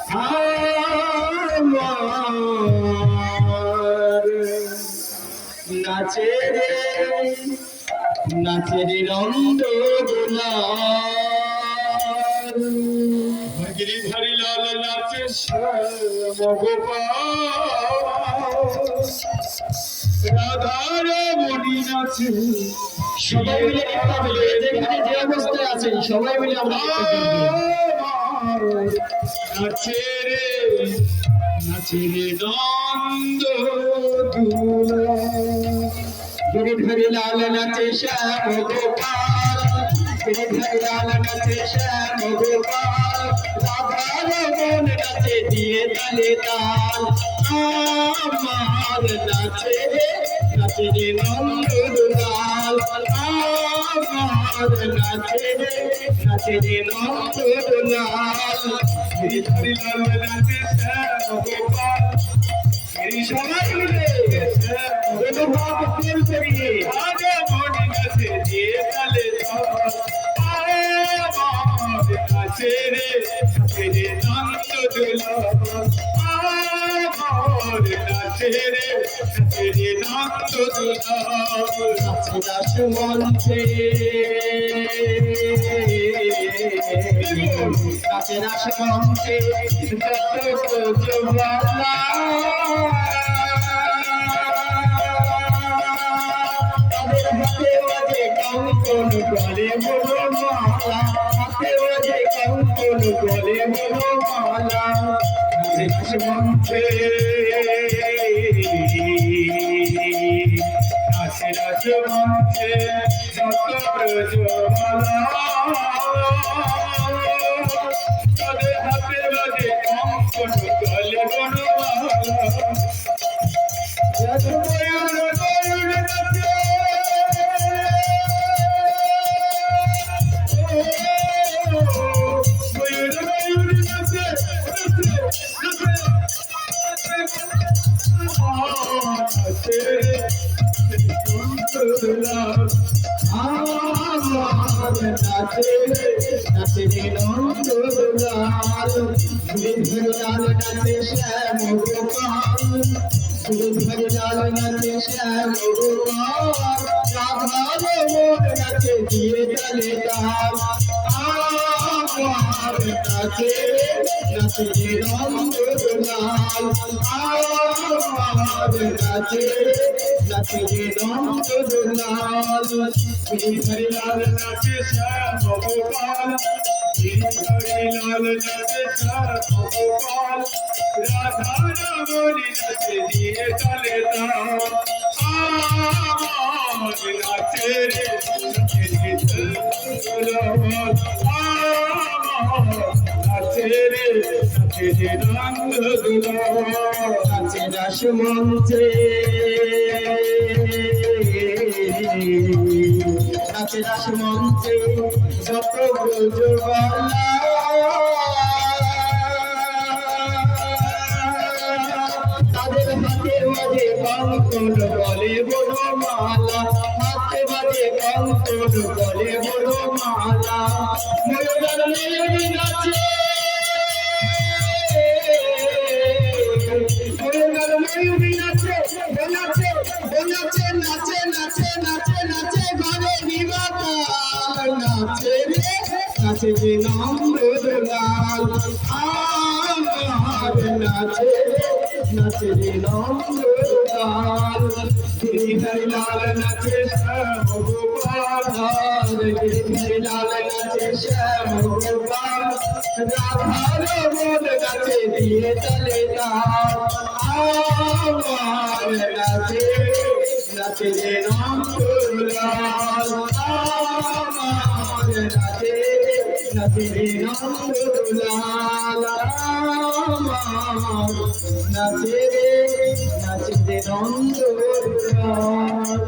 আমার নাচে রে নাচে রে নন্দ দুলাল গিরিধারী লাল নাচে রাধার মনি নাচে। সবাই মিলে একটা বলে যেখানে যে অবস্থায় আছেন সবাই মিলে আমরা নাচে রে নন্দ গিরিধারী লাল নাচে শ্যাম গোপাল গিরিধারী লাল নাচে শ্যাম গোপাল রাধার মন নাচে দিয়ে তালে তাল আমার নাচে রে নন্দ দুলাল আমার নাচে রে নন্দ দুলাল গিরিধারী লাল নাচে শ্যাম গোপাল সবাই মিলে অনুভব করিয়ে আগে মনে নাচে দিয়ে তালে নাচে রে নন্দ দুলাল নাচে রে নন্দ দুলাল নাচে দাস মঞ্চে নাচে দাস মঞ্চে যত জবালা কঙ্কন গলে বলো মালা হাতে বাজে কঙ্কন গলে বলো মালা নাচে মঞ্চে নাচে মঞ্চে যত ব্রজমালা তাদের হাতে বাজে কঙ্কন গলে বলো মালা যত ময়ূর নাচে নাচে নন্দ দুলাল গিরিধারী লাল নাচে শ্যাম গোপাল গিরিধারী লাল নাচে শ্যাম গোপাল রাধার মন নাচে দিয়ে তালে তাল আমার নাচে নন্দ দুলাল আমার নাচে নন্দ দুলাল গিরিধারী লাল নাচে শ্যাম গোপাল গিরিধারী লাল নাচে শ্যাম গোপাল রাধার মনি নাচে দিয়ে তালে তাল আমার নাচে রে দুলাল নাচে রে নন্দ দুলাল নাচে দাস মঞ্চে নাচে দাস মঞ্চে যত ব্রজবালা তাদের হাতে বাজে কঙ্কন গলে বড় মালা হাতে বাজে কঙ্কন গলে বড় মালা ময়ূর নাচে ময়ূরী নাচে নাচে নাচে নাচে নাচে নাচে নাচে ঘরে বিবাহ নাচে রে নাচে নন্দ দুলাল আমার নাচে রে নন্দ দুলাল গিরিধারী লাল নাচে শ্যাম গোপাল গিরিধারী লাল নাচে শ্যাম গোপাল রাধার মন নাচে দিয়ে তালে তাল আমার নাচে নন্দ দুলাল আমার নাচে নন্দ দুলাল আমার নাচে নন্দ দুলাল।